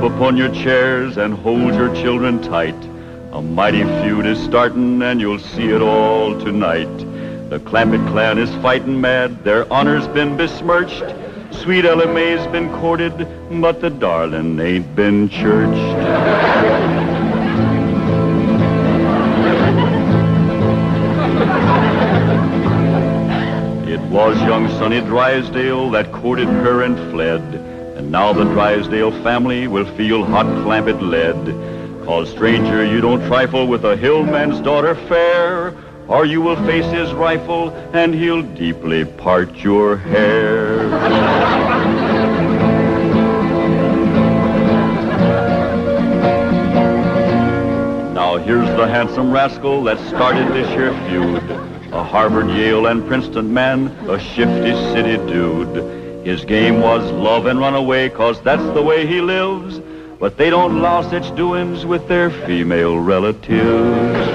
Jump upon your chairs and hold your children tight. A mighty feud is starting and you'll see it all tonight. The Clampett clan is fighting mad, their honor's been besmirched. Sweet Ella Mae's been courted, but the darling ain't been churched. It was young Sonny Drysdale that courted her and fled. And now the Drysdale family will feel hot Clampett lead. 'Cause stranger, you don't trifle with a hillman's daughter fair, or you will face his rifle and he'll deeply part your hair. Now here's the handsome rascal that started this here feud. A Harvard, Yale, and Princeton man, a shifty city dude. His game was love and run away, 'cause that's the way he lives. But they don't allow such doings with their female relatives.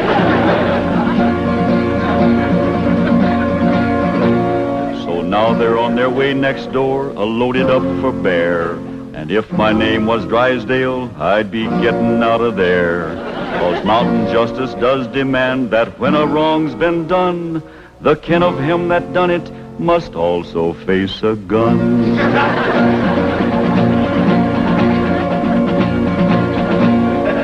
So now they're on their way next door, loaded up for bear. And if my name was Drysdale, I'd be getting out of there. 'Cause mountain justice does demand that when a wrong's been done, the kin of him that done it must also face a gun.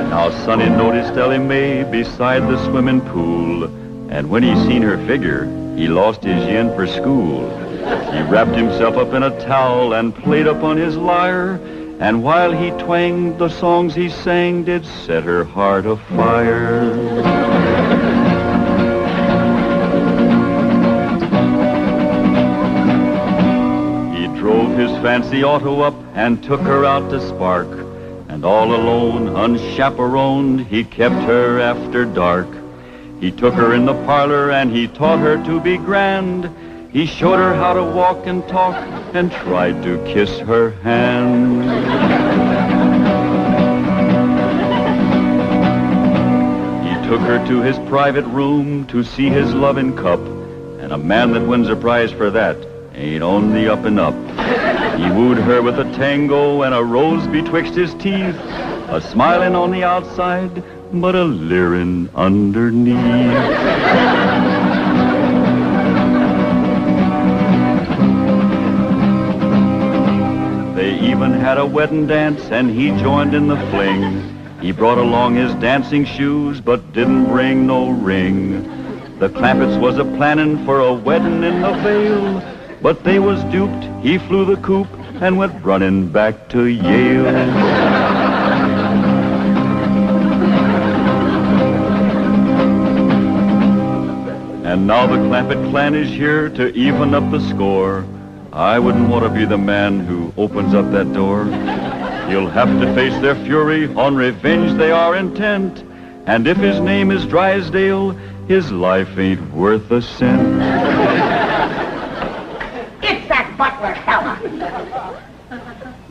Now Sonny noticed Ellie Mae beside the swimming pool, and when he seen her figure, he lost his yen for school. He wrapped himself up in a towel and played upon his lyre, and while he twanged, the songs he sang did set her heart afire. He drove his fancy auto up and took her out to Spark, and all alone, unchaperoned, he kept her after dark. He took her in the parlor and he taught her to be grand. He showed her how to walk and talk and tried to kiss her hand. He took her to his private room to see his loving cup, and a man that wins a prize for that ain't on the up and up. He wooed her with a tango and a rose betwixt his teeth, a smiling on the outside, but a leering underneath. They even had a wedding dance, and he joined in the fling. He brought along his dancing shoes, but didn't bring no ring. The Clampetts was a-planning for a wedding in the Vale, but they was duped. He flew the coop and went running back to Yale. And now the Clampett clan is here to even up the score. I wouldn't want to be the man who opens up that door. He'll have to face their fury, on revenge they are intent. And if his name is Drysdale, his life ain't worth a cent. It's that butler fella.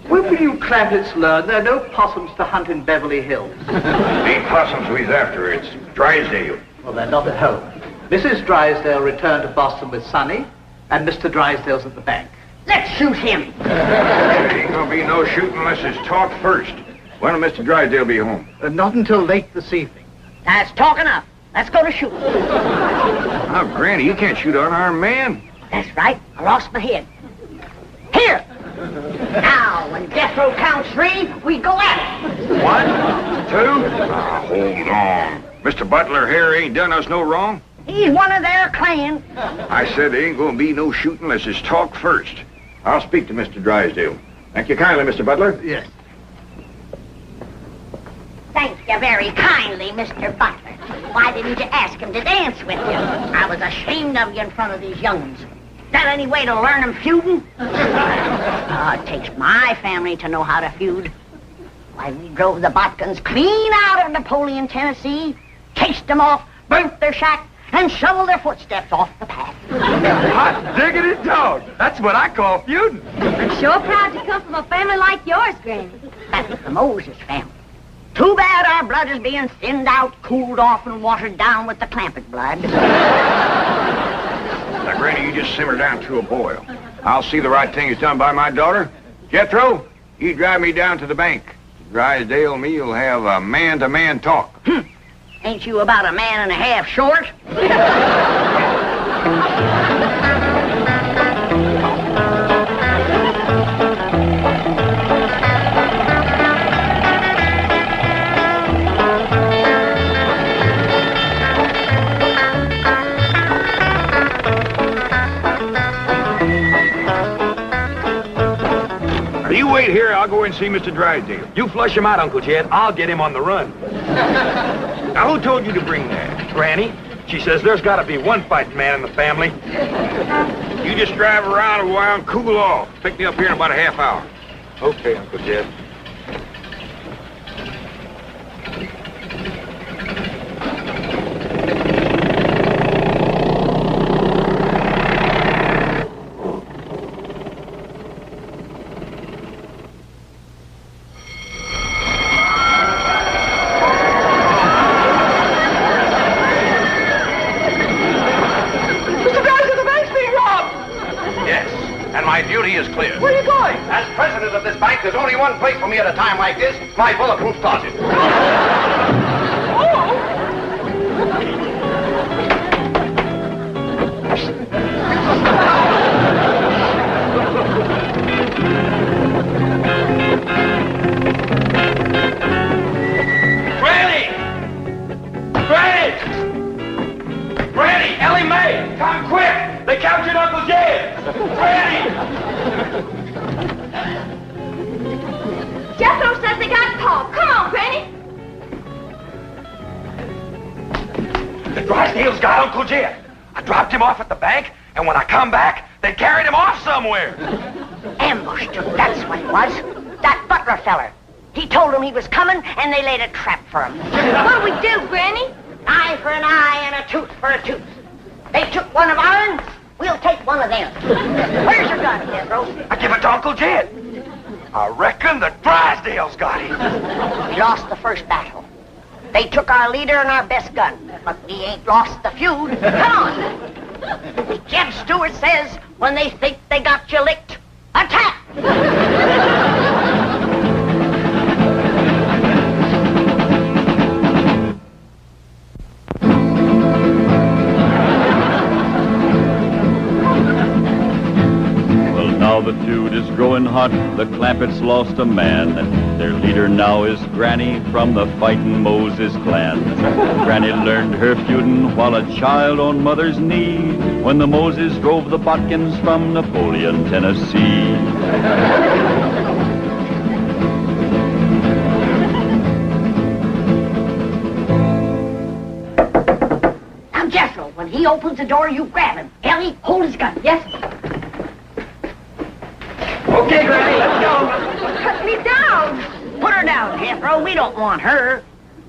When will you Clampetts learn there are no possums to hunt in Beverly Hills? Ain't possums we's after, it's Drysdale. Well, they're not at home. Mrs. Drysdale returned to Boston with Sonny, and Mr. Drysdale's at the bank. Let's shoot him. There ain't gonna be no shooting unless it's talk first. When will Mr. Drysdale be home? Not until late this evening. That's talk enough. Let's go to shoot. Now, Granny, you can't shoot an unarmed man. That's right. I lost my head. Here. Now, when death row counts 3, we go at it. 1, 2. Now, hold on. Mr. Butler here ain't done us no wrong. He's one of their clan. I said there ain't gonna be no shooting unless it's talk first. I'll speak to Mr. Drysdale. Thank you kindly, Mr. Butler. Yes. Thank you very kindly, Mr. Butler. Why didn't you ask him to dance with you? I was ashamed of you in front of these young'uns. That any way to learn them feuding? It takes my family to know how to feud. Why, we drove the Botkins clean out of Napoleon, Tennessee, chased them off, burnt their shack, and shoveled their footsteps off the path. Hot diggity dog. That's what I call feuding. I'm sure proud to come from a family like yours, Granny. That's the Moses family. Too bad our blood is being thinned out, cooled off, and watered down with the Clampett blood. Now, Granny, you just simmer down to a boil. I'll see the right thing is done by my daughter. Jethro, you drive me down to the bank. Drysdale and me'll have a man-to-man talk. Ain't you about a man and a half short? You wait here, I'll go and see Mr. Drysdale. You flush him out, Uncle Jed. I'll get him on the run. Now, who told you to bring that? Granny, she says there's got to be one fighting man in the family. You just drive around a while and cool off. Pick me up here in about a half hour. Okay, Uncle Jed. Where are you going? As president of this bank, there's only one place for me at a time like this, my bulletproof closet. Granny! Ellie Mae! Come quick! They captured Uncle Jed! Granny! Jethro says they got Paul. Come on, Granny. The Drysdales got Uncle Jed. I dropped him off at the bank, and when I come back, they carried him off somewhere. Ambushed him, that's what it was. That Butler feller. He told them he was coming, and they laid a trap for him. What'll we do, Granny? Eye for an eye and a tooth for a tooth. They took one of ours, we'll take one of them. Where's your gun, Jethro? I give it to Uncle Jed. I reckon the Drysdales got him. We lost the first battle. They took our leader and our best gun, but we ain't lost the feud. Come on. Jeb Stewart says, when they think they got you licked, attack! Now the feud is growing hot, the Clampetts lost a man. Their leader now is Granny from the Fightin' Moses clan. Granny learned her feudin' while a child on mother's knee, when the Moses drove the Botkins from Napoleon, Tennessee. Now, Jethro, when he opens the door, you grab him. Ellie, hold his gun. Yes? Okay, Granny, let's go. Cut me down. Put her down, Jethro. We don't want her.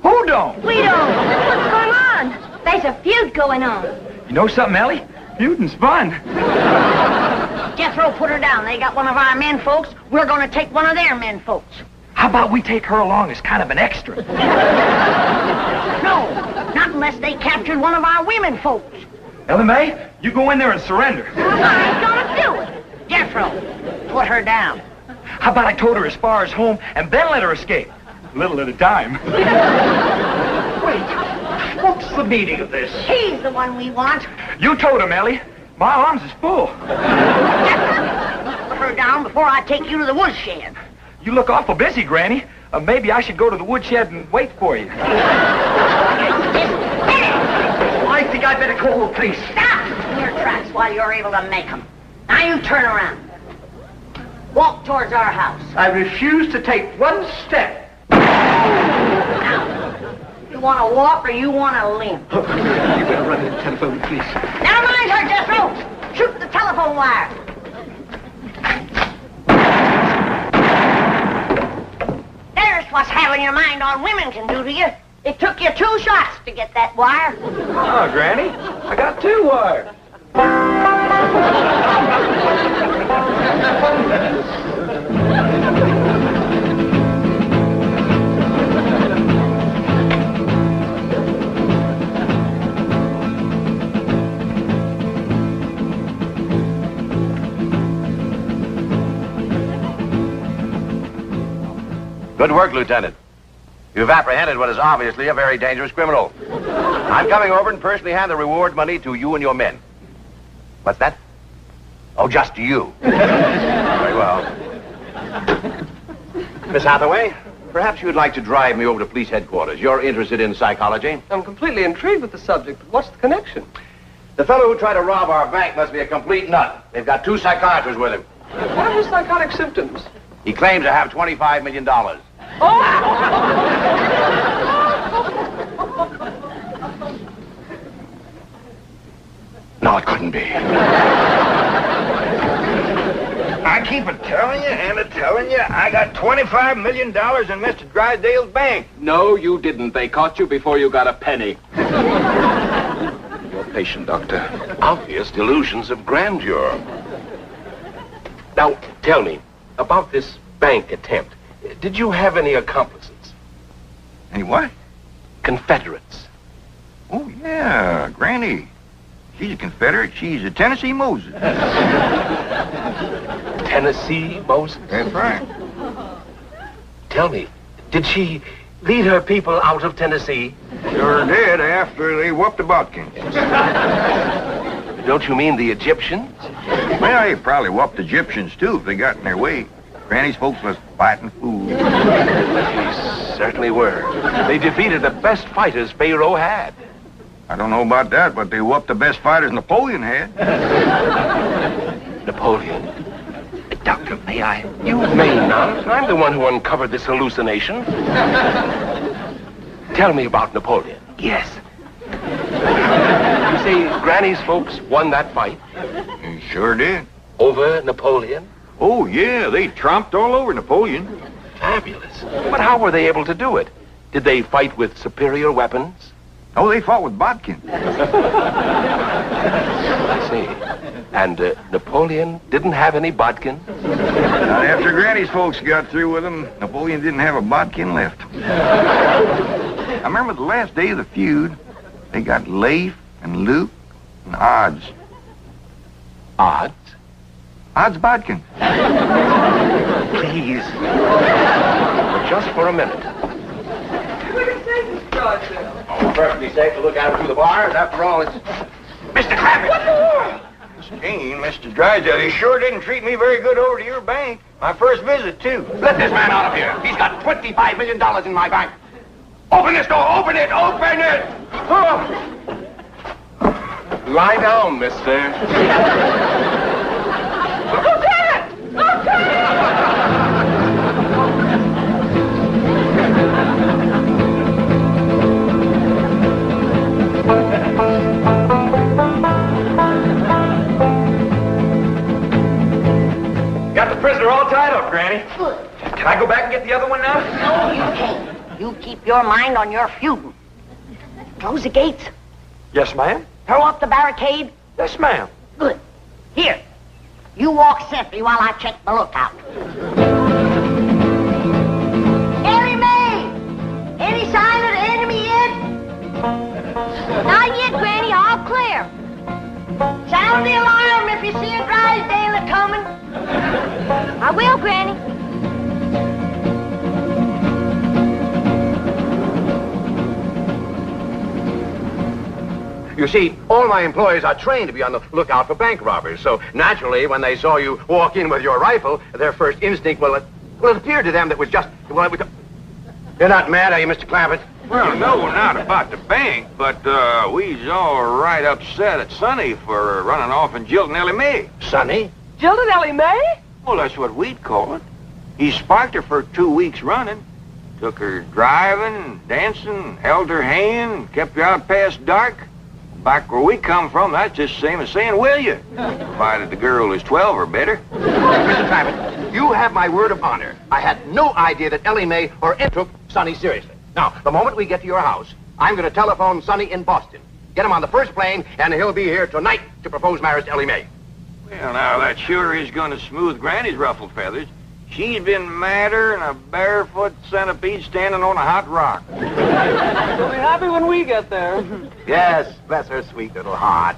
Who don't? We don't. What's going on? There's a feud going on. You know something, Ellie? Feuding's fun. Jethro, put her down. They got one of our men folks. We're going to take one of their men folks. How about we take her along as kind of an extra? No, not unless they captured one of our women folks. Ellie Mae, you go in there and surrender. I ain't gonna do it. Jethro, put her down. How about I towed her as far as home and then let her escape? A little at a time. Wait, what's the meaning of this? He's the one we want. You towed him, Ellie. My arms is full. Jethro, put her down before I take you to the woodshed. You look awful busy, Granny. Maybe I should go to the woodshed and wait for you. I think I'd better call the police. Stop in your tracks while you're able to make them. Now you turn around. Walk towards our house. I refuse to take one step. Now, you want to walk or you want to limp? You better run in and telephone the police. Never mind her, Jethro. Shoot the telephone wire. There's what's having your mind on women can do to you. It took you 2 shots to get that wire. Oh, Granny, I got 2 wires. Good work, Lieutenant. You've apprehended what is obviously a very dangerous criminal. I'm coming over and personally hand the reward money to you and your men. What's that? Oh, just to you. Very well. Miss Hathaway, perhaps you'd like to drive me over to police headquarters. You're interested in psychology? I'm completely intrigued with the subject, but what's the connection? The fellow who tried to rob our bank must be a complete nut. They've got 2 psychiatrists with him. What are his psychotic symptoms? He claims to have $25 million. No, it couldn't be. I keep telling you and telling you I got $25 million in Mr. Drysdale's bank. No, you didn't. They caught you before you got a penny. You're patient, Doctor. Obvious delusions of grandeur. Now, tell me, about this bank attempt, did you have any accomplices? Any what? Confederates. Oh, yeah, Granny. She's a Confederate. She's a Tennessee Moses. Tennessee Moses? That's right. Tell me, did she lead her people out of Tennessee? Sure did after they whooped the Butkins. Don't you mean the Egyptians? Well, they probably whooped the Egyptians, too, if they got in their way. Granny's folks was fighting fools. They certainly were. They defeated the best fighters Pharaoh had. I don't know about that, but they whooped the best fighters Napoleon had. Napoleon? Doctor, may I? You may not. I'm the one who uncovered this hallucination. Tell me about Napoleon. Yes. You say Granny's folks won that fight? They sure did. Over Napoleon? Oh, yeah, they tromped all over Napoleon. Fabulous. But how were they able to do it? Did they fight with superior weapons? Oh, they fought with bodkin. I see. And Napoleon didn't have any bodkin? Not after Granny's folks got through with him, Napoleon didn't have a bodkin left. I remember the last day of the feud, they got Leif and Luke and Odds. Odds? Odds bodkin. Please. But just for a minute. Oh, perfectly safe to look out through the bars. After all, it's... Mr. Clampetts! Jane, Mr. Drysdale, he sure didn't treat me very good over to your bank. My first visit, too. Let this man out of here. He's got $25 million in my bank. Open this door. Open it. Open it. Oh. Lie down, mister. Lieutenant! Got the prisoner all tied up, Granny. Good. Can I go back and get the other one now? No, you can't. You keep your mind on your feuding. Close the gates. Yes, ma'am. Throw up the barricade. Yes, ma'am. Good. Here. You walk sentry while I check the lookout. Ellie Mae! Any sign of the enemy yet? Not yet, Granny. All clear. Sound the alarm if you see a Drysdale coming. I will, Granny. You see, all my employees are trained to be on the lookout for bank robbers. So, naturally, when they saw you walk in with your rifle, their first instinct, it appeared to them that was just... Well, it was... You're not mad, are you, Mr. Clampett? Well, no, not about the bank, but we's all right upset at Sonny for running off and jilting Ellie Mae. Sonny? Jilted Ellie Mae? Well, that's what we'd call it. He sparked her for 2 weeks running. Took her driving, dancing, held her hand, kept her out past dark. Back where we come from, that's just the same as saying, will you? Provided the girl is 12 or better. Mr. Clampett, you have my word of honor. I had no idea that Ellie Mae or it took Sonny seriously. Now, the moment we get to your house, I'm going to telephone Sonny in Boston. Get him on the first plane, and he'll be here tonight to propose marriage to Ellie Mae. Well, now, that sure is going to smooth Granny's ruffled feathers. She's been madder than a barefoot centipede standing on a hot rock. She'll be happy when we get there. Yes, bless her sweet little heart.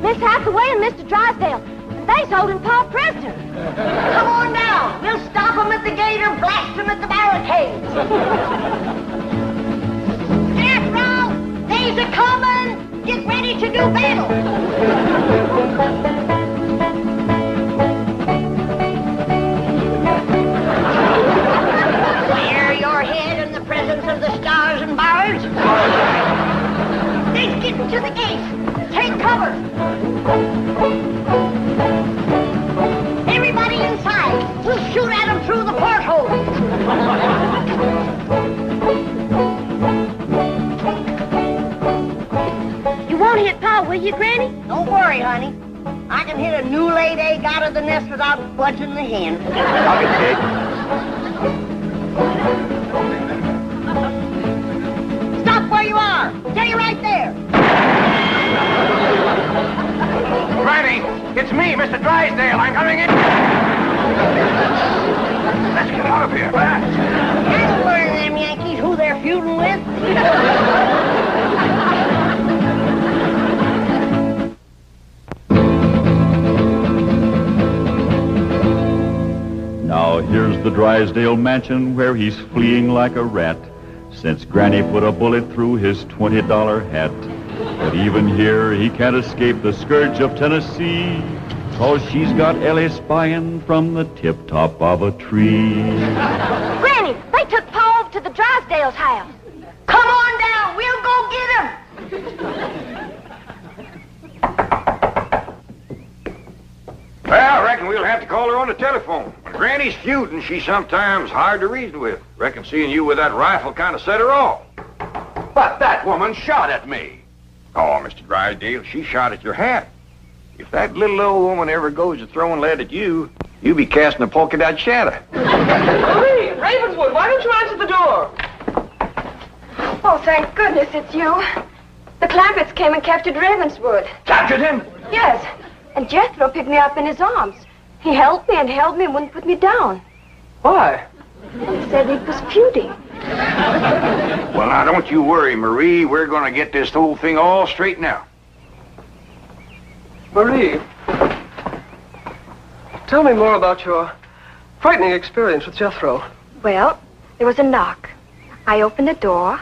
Miss Hathaway and Mr. Drysdale. And they's holding Pa prisoner. Come on now. We'll stop them at the gate or blast them at the barricades. Jethro, they's a-coming. Get ready to do battle. Clear your head in the presence of the stars and bars. They's getting to the gates. Take cover. Everybody inside. We'll shoot at them through the porthole. You won't hit Pa, will you, Granny? Don't worry, honey. I can hit a new laid egg out of the nest without budging the hen. I'll get the egg. Stop where you are. Stay right there. Granny, it's me, Mr. Drysdale. I'm coming in. Let's get out of here, fast. That'll learn them Yankees who they're feuding with. Now here's the Drysdale mansion where he's fleeing like a rat, since Granny put a bullet through his $20 hat. But even here he can't escape the scourge of Tennessee, 'cause she's got Ellie spying from the tip-top of a tree. Granny, they took Pa over to the Drysdale's house. Come on down. We'll go get him. Well, I reckon we'll have to call her on the telephone. When Granny's feuding, she's sometimes hard to reason with. Reckon seeing you with that rifle kind of set her off. But that woman shot at me. Oh, Mr. Drysdale, she shot at your hat. If that little old woman ever goes to throwing lead at you, you'll be casting a polka dot shadow. Marie, Ravenswood, why don't you answer the door? Oh, thank goodness it's you. The Clampetts came and captured Ravenswood. Captured him? Yes, and Jethro picked me up in his arms. He held me and wouldn't put me down. Why? He said he was feuding. Well, now, don't you worry, Marie. We're going to get this whole thing all straightened out. Marie, tell me more about your frightening experience with Jethro. Well, there was a knock. I opened the door,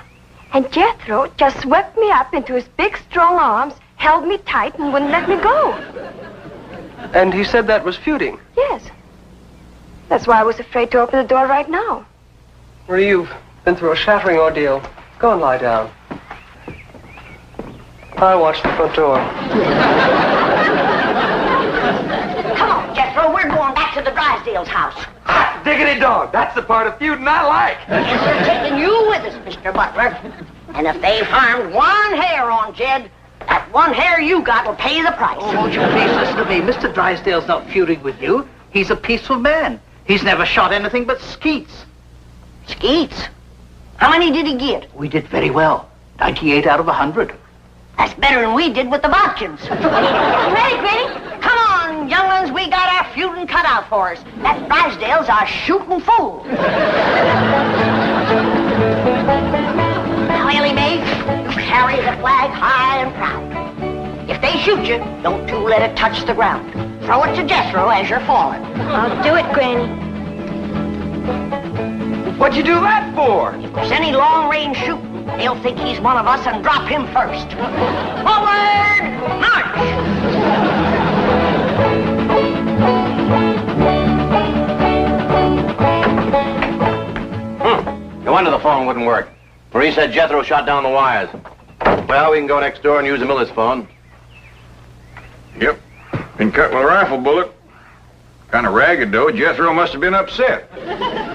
and Jethro just swept me up into his big, strong arms, held me tight, and wouldn't let me go. And he said that was feuding. Yes. That's why I was afraid to open the door right now. Marie, you've been through a shattering ordeal. Go and lie down. I'll watch the front door. Come on, Jethro. We're going back to the Drysdale's house. Hot diggity dog. That's the part of feuding I like. We're taking you with us, Mr. Butler. And if they've harmed one hair on Jed, that one hair you got will pay the price. Oh, won't you please listen to me? Mr. Drysdale's not feuding with you. He's a peaceful man. He's never shot anything but skeets. Skeets? How many did he get? We did very well. 98 out of 100. That's better than we did with the Bodkins. Ready, Granny? Come on, younglings. We got our feuding cut out for us. That Drysdale's our shooting fool. Now, Ellie Mae, you carry the flag high and proud. If they shoot you, don't you let it touch the ground. Throw it to Jethro as you're falling. I'll do it, Granny. What'd you do that for? If there's any long-range shooting, they'll think he's one of us and drop him first. Forward, march! No wonder the phone wouldn't work. Marie said Jethro shot down the wires. Well, we can go next door and use the Miller's phone. Yep. Been cut with a rifle bullet. Kind of ragged, though. Jethro must have been upset.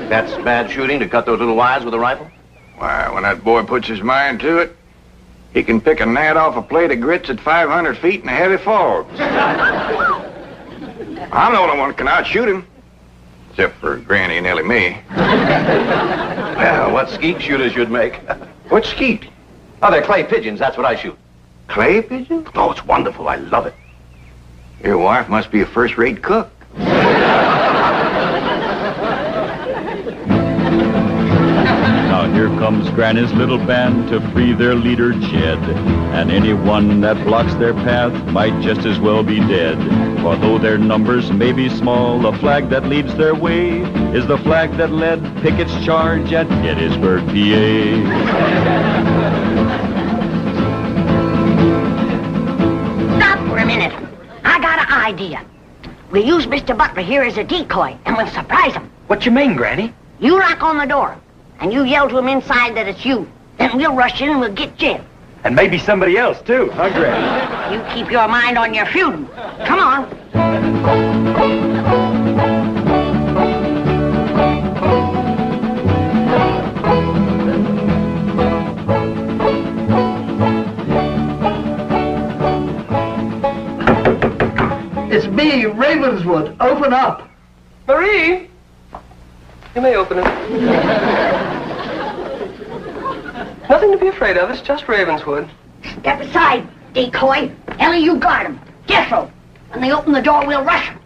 That's bad shooting, to cut those little wires with a rifle? Why, when that boy puts his mind to it, he can pick a gnat off a plate of grits at 500 feet in a heavy fog. I'm the only one that can outshoot him. Except for Granny and Ellie Mae. Well, what skeet shooters you'd make. What skeet? Oh, they're clay pigeons. That's what I shoot. Clay pigeon? Oh, it's wonderful. I love it. Your wife must be a first-rate cook. Now Now here comes Granny's little band to free their leader, Jed. And anyone that blocks their path might just as well be dead. For though their numbers may be small, the flag that leads their way is the flag that led Pickett's charge at Gettysburg, PA. Stop for a minute. I got an idea. We'll use Mr. Butler here as a decoy, and we'll surprise him. What you mean, Granny? You knock on the door, and you yell to him inside that it's you. Then we'll rush in and we'll get Jed. And maybe somebody else, too, huh, Granny? You keep your mind on your feuding. Come on. It's me, Ravenswood. Open up. Marie! You may open it. Nothing to be afraid of. It's just Ravenswood. Step aside, decoy. Ellie, you guard him. Jethro. When they open the door, we'll rush him.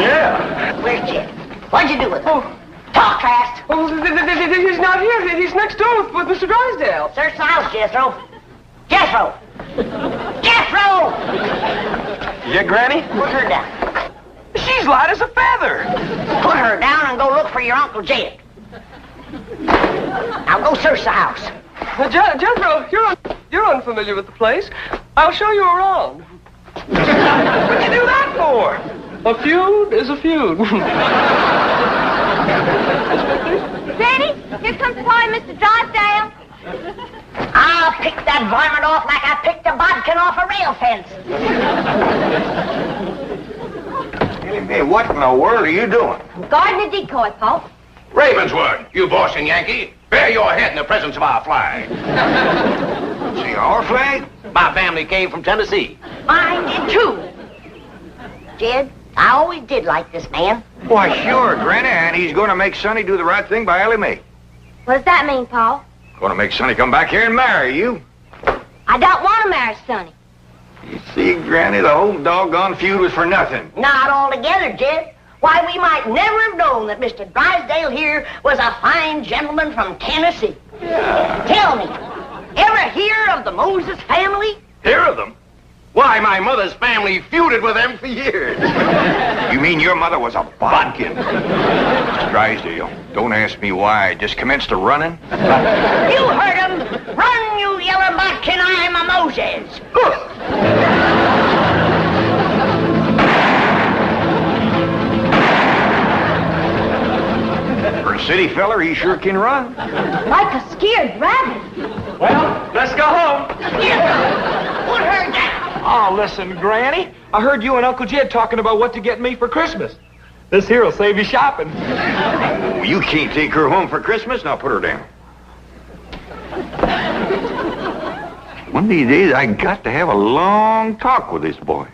Yeah. Where's Jed? What'd you do with him? Oh. Talk fast. Oh, he's not here. He's next door with Mr. Drysdale. Search the house, Jethro. Jethro! Jethro! Yeah, Granny? Put her down. She's light as a feather. Put her down and go look for your Uncle Jed. Now go search the house. Jethro, you're unfamiliar with the place. I'll show you around. What'd you do that for? A feud is a feud. Granny, here comes Pa and Mr. Drysdale. I'll pick that varmint off like I picked a bodkin off a rail fence. Hey, what in the world are you doing? Guarding the decoy, Pa. Ravenswood, you bossing Yankee, bear your head in the presence of our flag. See our flag? My family came from Tennessee. Mine did too. Jed, I always did like this man. Why, sure, Granny, and he's going to make Sonny do the right thing by Ellie Mae. What does that mean, Pa? Going to make Sonny come back here and marry you. I don't want to marry Sonny. You see, Granny, the whole doggone feud was for nothing. Not altogether, Jed. Why, we might never have known that Mr. Drysdale here was a fine gentleman from Tennessee. Yeah. Tell me, ever hear of the Moses family? Hear of them? Why, my mother's family feuded with them for years. You mean your mother was a bodkin? Mr. Drysdale, don't ask me why. I just commenced a running. You heard him. Run, you yellow bodkin, I'm a Moses. For a city feller, he sure can run. Like a scared rabbit. Well, let's go home. Put her down. Oh, listen, Granny. I heard you and Uncle Jed talking about what to get me for Christmas. This here'll save you shopping. Oh, you can't take her home for Christmas. Now put her down. One of these days, I got to have a long talk with this boy.